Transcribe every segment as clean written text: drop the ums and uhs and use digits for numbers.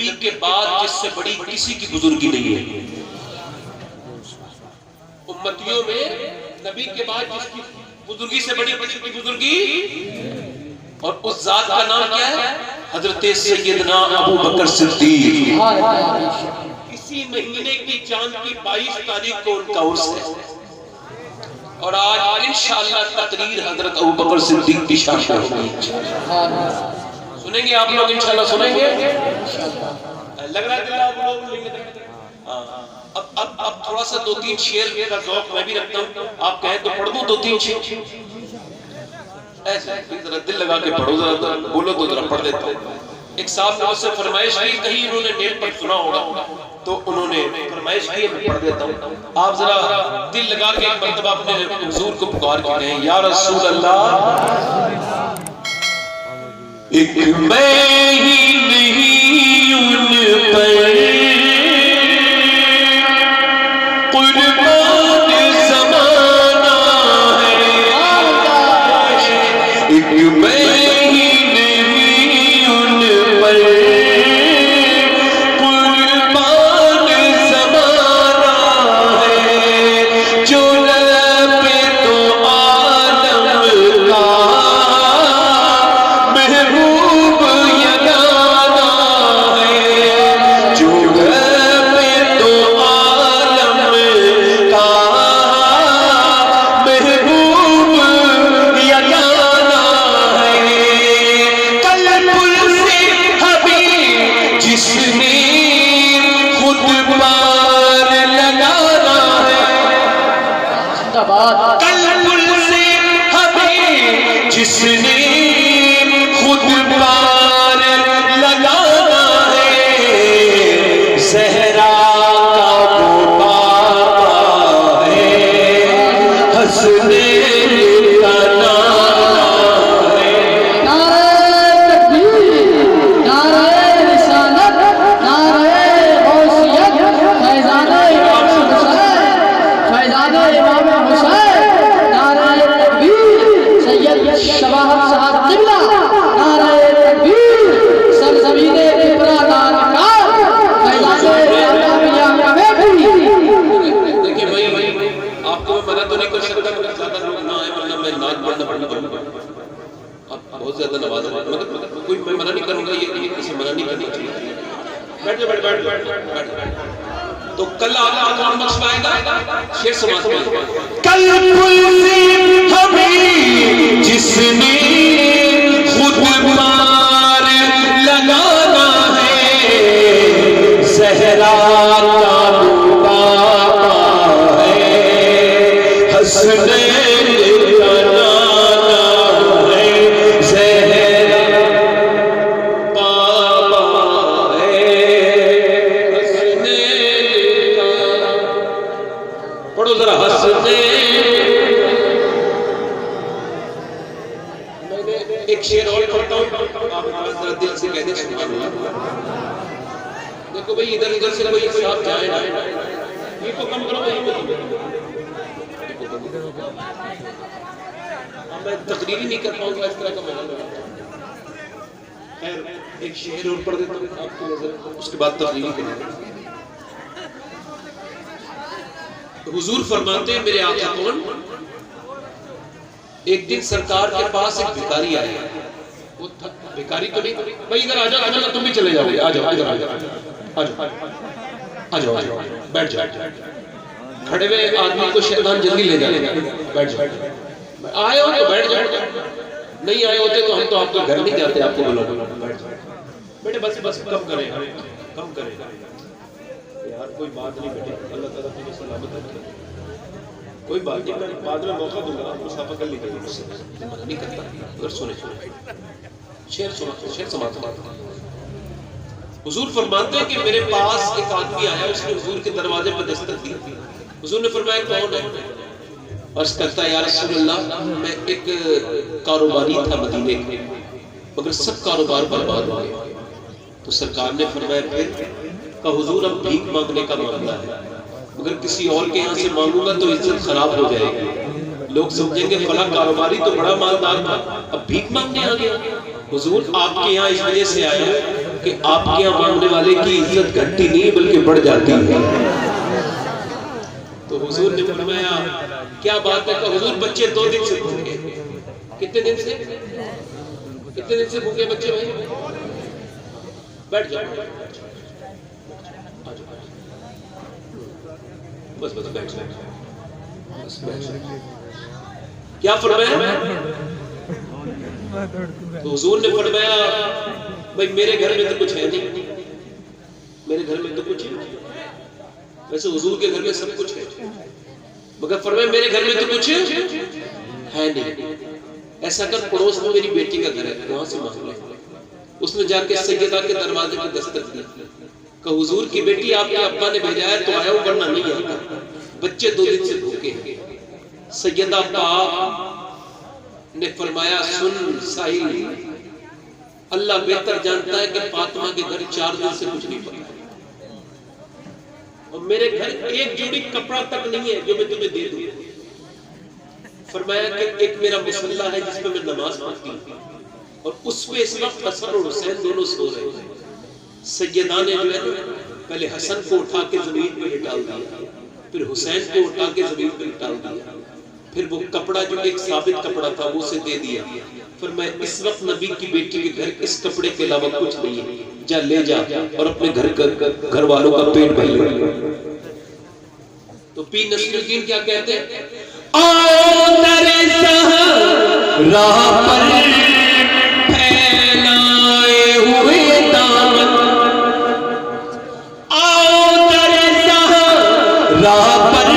نبی کے بعد جس سے بڑی کسی کی بزرگی نہیں ہے. امتیوں میں نبی کے بعد جس کی بزرگی سے بڑی کسی کی بزرگی، اور اس ذات کا نام کیا ہے؟ حضرت سیدنا ابو بکر صدیق. اسی مہینے کی چاند کی 22 تاریخ کو ان کا عرس ہے، اور آج انشاءاللہ تقریر حضرت ابو بکر صدیق کی شان پر ہوگی. سنیں گے آپ لوگ انشاءاللہ؟ سنیں گے؟ لگ رہا ہے دل آپ لوگ لیں گے. اب تھوڑا سا 2-3 شعر کا ذوق میں بھی رکھتا ہوں، آپ کہیں تو پڑھ دوں 2-3 شعر. ایسے ذرا دل لگا کے پڑھو، ذرا بولو تو ذرا پڑھ دیتا ہوں. ایک صاحب نے مجھ سے فرمائش کی، کہیں انہوں نے نیٹ پر سنا ہوگا تو انہوں نے فرمائش کی، میں پڑھ دیتا ہوں. آپ ذرا دل لگا کے ایک مرتبہ اپنے حضور کو پکار کے کہیں یا رسول اللہ. ایک میں ہی نہیں ان پر قربان زمانہ ہے، ایک میں ہی نہیں ان پر قربان زمانہ ہے، جو لب تو عالم کا محبوب یگانہ ہے، جو لب تو عالم کا محبوب یگانہ ہے. کل پل سے حبیب جس نے خود پار لگانا ہے، کل پل سے حبیب جس نے خود پار لگانا ہے، زہرا کا وہ پاپا ہے، حسنین کا نانا ہے. نعرہ تکبیر، نعرہ رسالت، نعرہ غوثیت، فیضان امام حسین، فیضان امام حسین، نعرہ تکبیر، سید شباہت صاحب قبلہ، نعرہ تکبیر، سرزمین کبرا نانکار، فیضان امام میاں کمیٹی. دیکھیں بھائی، آپ کو میں منع تو نہیں کر سکتا کہ زیادہ لوگ نہ آئے، ورنہ میں نعت پڑھنا پڑوں گا. آپ بہت زیادہ نواز ہیں، مطلب کوئی میں منع نہیں کروں گا، یہ کسی منع نہیں کرنی چاہیے. بیٹھ جائے، بیٹھ. تو کل آپ کون بخشوائے گا؟ شعر سماعت کریں. کل پل سے حبیب جس نے خود پار لگانا ہے، زہرا کا وہ پاپا ہے، حسنین کا نانا ہے، زہرا پاپا ہے، حسنین کا. پڑھو ذرا حسنین. ایک شعر اور پڑھتا ہوں، آپ ذرا دل سے کہہ دیں سبحان اللہ. دیکھو بھئی ادھر ادھر سے کوئی صاحب جائے نہ، یہ کو کم کرو بھئی. میں تقریر ہی نہیں کر پاؤں گا اس طرح کا معاملہ. خیر ایک شعر اور پڑھ دیتا ہوں آپ کی نظر، اس کے بعد تقریر کریں. حضور فرماتے ہیں میرے آقا کون؟ ایک دن سرکار کے پاس ایک بھکاری آیا. وہ بھکاری تو نہیں، بھائی ادھر آ جاؤ، تم بھی چلے جاؤ، آ جاؤ ادھر آ جاؤ، بیٹھ جاؤ. کھڑے ہوئے آدمی کو شیطان جلدی لے جائے گا. بیٹھ جاؤ. آئے ہو تو بیٹھ جاؤ، نہیں آئے ہوتے تو ہم تو آپ کے گھر نہیں جاتے آپ کو بلا. بیٹے بس کم کریں یار، کوئی بات نہیں بیٹے، اللہ تعالیٰ تمہیں سلامت رکھے. کوئی بات نہیں، میں بعد میں موقع دوں گا، مسافہ کر لیجیے مجھ سے، منع نہیں کرتا. اگر سنے شعر سماعت. حضور فرماتے ہیں کہ میرے پاس ایک آدمی آیا، اس نے حضور کے دروازے پر دستک دی. حضور نے فرمایا کون ہے؟ عرض کرتا ہے یا رسول اللہ میں ایک کاروباری تھا مدینے کے، مگر سب کاروبار برباد ہو گئے. تو سرکار نے فرمایا پھر؟ کہ حضور اب بھیک مانگنے کا معاملہ ہے، مگر کسی اور کے یہاں سے مانگوں گا تو عزت خراب ہو جائے گی، لوگ سمجھیں گے فلاں کاروباری تو بڑا مالدار تھا، اب بھیک مانگنے آ گیا. حضور آپ کے یہاں اس وجہ سے آیا کہ آپ کے یہاں مانگنے والے کی عزت گھٹتی نہیں بلکہ بڑھ جاتی ہے. تو حضور نے فرمایا کیا بات ہے کہ حضور بچے 2 دن سے بھوکے. کتنے دن سے بھوکے بچے بھائی؟ بیٹھ جاؤ بس بیٹھ جاؤ. کیا فرمایا؟ تو حضور نے فرمایا بھائی میرے گھر میں تو کچھ ہے نہیں, میرے گھر میں تو کچھ ہے. ویسے حضور کے گھر میں سب کچھ ہے مگر فرمایا میرے گھر میں تو کچھ ہے نہیں. ایسا کر پڑوس میں میری بیٹی کا گھر ہے وہاں سے مانگ لے. اس نے جا کے سیدہ کے دروازے پر دستک دی کہ حضور کی بیٹی آپ کے ابا نے بھیجا ہے تو آیا ہوں ورنہ نہیں آتا. بچے 2 دن سے بھوکے ہیں. سیدہ پاک نے فرمایا سن ساحل, اللہ بہتر جانتا ہے کہ فاطمہ کے گھر 4 دن سے کچھ نہیں پکا اور میرے گھر ایک جوڑی کپڑا تک نہیں ہے جو میں تمہیں دے دوں. فرمایا کہ ایک میرا مصلی ہے جس پہ میں نماز پڑھتی ہوں اور اس پہ اس وقت حسن اور حسین دونوں سو رہے ہیں. سیدہ نے جو ہے پہلے حسن کو اٹھا کے زمین پہ لٹا دیا, پھر حسین کو اٹھا کے زمین پہ لٹا دیا, پھر وہ کپڑا جو ایک ثابت کپڑا تھا وہ اسے دے دیا. فرمایا اس وقت نبی کی بیٹی کے گھر اس کپڑے کے علاوہ کچھ نہیں ہے, جا لے جا اور اپنے گھر والوں کا پیٹ بھر لے. تو پی نصیر الدین کیا کہتے ہیں؟ آؤ در صحرا پر پھیلائے ہوئے دامن, آؤ در صحرا پر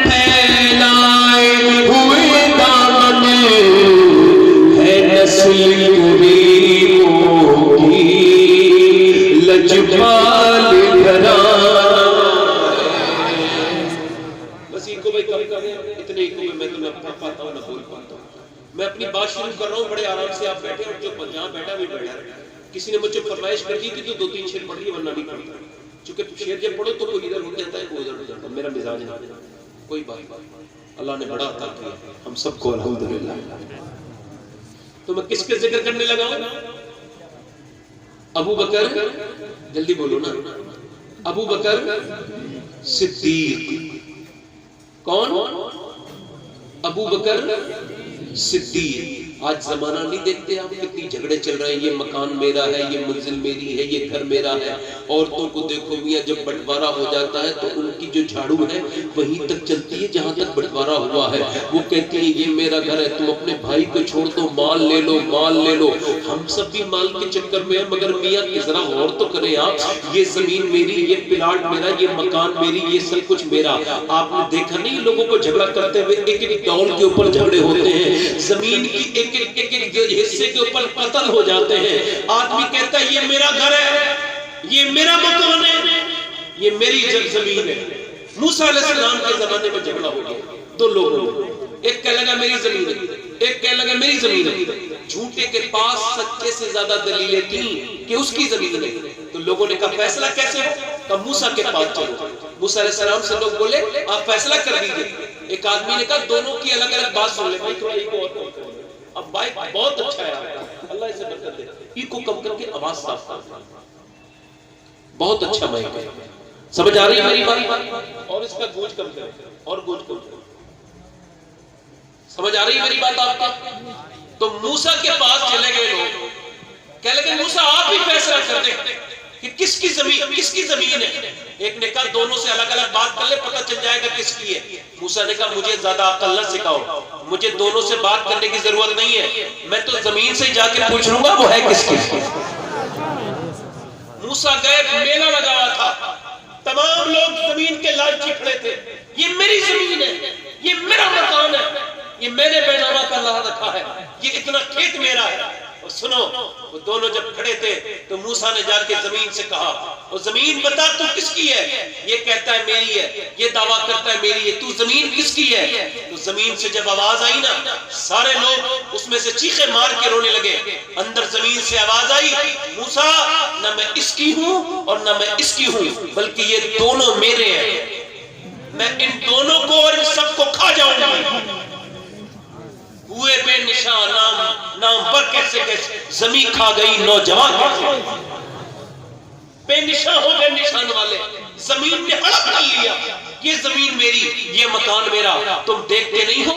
پھیلائے ہوئے دامن, ہے نسل غریبوں کی لجپال گھرانہ. میں اپنی بات شروع کر رہا ہوں بڑے آرام سے, آپ بیٹھے اور جو جہاں بیٹھا بھی بیٹھا. کسی نے مجھ سے فرمائش کر دی کہ تو 2-3 شعر پڑھ لیے ورنہ نہیں پڑھتا, چونکہ شعر جب پڑھو تو کوئی ادھر اٹھ جاتا ہے کوئی ادھر اٹھ جاتا ہے. میرا مزاج ہے, کوئی بات اللہ نے بڑا عطا کیا ہم سب کو الحمدللہ. تو میں کس کے ذکر کرنے لگا ہوں؟ ابو بکر, جلدی بولو نا, ابو بکر صدیق. کون؟ ابو بکر صدیق. آج زمانہ نہیں دیکھتے آپ کتنی جھگڑے چل رہے ہیں, یہ مکان میرا ہے, یہ منزل میری ہے, یہ گھر میرا ہے. عورتوں کو دیکھو میاں جب بٹوارہ ہو جاتا ہے تو ان کی جو جھاڑو ہے وہیں تک چلتی ہے جہاں تک بٹوارہ ہوا ہے. وہ کہتی ہیں یہ میرا گھر ہے, تم اپنے بھائی کو چھوڑ دو, مال لے لو, مال لے لو. ہم سب بھی مال کے چکر میں ہیں مگر میاں ذرا غور تو کریں آپ, یہ زمین میری, یہ پلاٹ میرا, یہ مکان میری, یہ سب کچھ میرا. آپ نے دیکھا نہیں لوگوں کو جھگڑا کرتے ہوئے ایک ایک ڈول کے اوپر جھگڑے ہوتے ہیں, زمین کی ایک ایک حصے کے اوپر قتل ہو جاتے ہیں. آدمی کہتا ہے یہ میرا گھر ہے, یہ میرا مکان ہے, یہ میری زمین ہے. موسیٰ علیہ السلام کے زمانے میں جھگڑا ہو گیا 2 لوگوں میں, ایک کہنے لگا میری زمین ہے, ایک کہنے لگا میری زمین ہے. جھوٹے کے پاس سچے سے زیادہ دلیلیں تھیں کہ اس کی زمین ہے. تو لوگوں نے کہا فیصلہ کیسے ہو؟ کہا موسیٰ کے پاس چلو. موسیٰ علیہ السلام سے لوگ بولے آپ فیصلہ کر دیجئے. ایک آدمی نے کہا دونوں کی الگ الگ بات سن لے. بھائی تھوڑا ایک اور اب بائک بہت اچھا ہے آپ, اللہ اسے برکت دے. ایکو کم کر کے آواز صاف کر, بہت اچھا مائک ہے. سمجھ آ رہی ہے میری بات؟ اور اس کا گونج کم کریں, اور گونج کم کریں. سمجھ آ رہی ہے میری بات آپ کا؟ تو موسیٰ کے پاس چلے گئے لوگ, کہہ لگے موسیٰ آپ ہی فیصلہ کر دیں کہ کس کی زمین ہے. ایک نے کہا دونوں سے الگ الگ بات کر لے, پتہ چل جائے گا کس کی ہے. موسیٰ نے کہا مجھے زیادہ عقل نہ سکھاؤ, مجھے دونوں سے بات کرنے کی ضرورت نہیں ہے, میں تو زمین سے جا کے پوچھ لوں گا وہ ہے کس کی. موسیٰ گئے, میلہ لگا ہوا تھا, تمام لوگ زمین کے لالچی کھڑے تھے. یہ میری زمین ہے, یہ میرا مکان ہے, یہ میں نے بیگانہ کا لا رکھا ہے, یہ اتنا کھیت میرا ہے. اور سنو, وہ دونوں جب کھڑے تھے تو موسیٰ نے جا کے زمین سے کہا وہ زمین بتا تو کس کی ہے؟ یہ کہتا ہے میری ہے, یہ دعویٰ کرتا ہے میری ہے, تو زمین کس کی ہے؟ تو زمین سے جب آواز آئی نا, سارے لوگ اس میں سے چیخے مار کے رونے لگے. اندر زمین سے آواز آئی موسیٰ نہ میں اس کی ہوں اور نہ میں اس کی ہوں, بلکہ یہ دونوں میرے ہیں, میں ان دونوں کو اور ان سب کو کھا جاؤں گا. ہوئے بے نشان نام پر کیسے زمین کھا گئی نوجوان کیسے. بے نشان ہو گئے نشان والے، زمین نے ہڑپ کر لیا، یہ زمین میری، یہ مکان میرا، تم دیکھتے نہیں ہو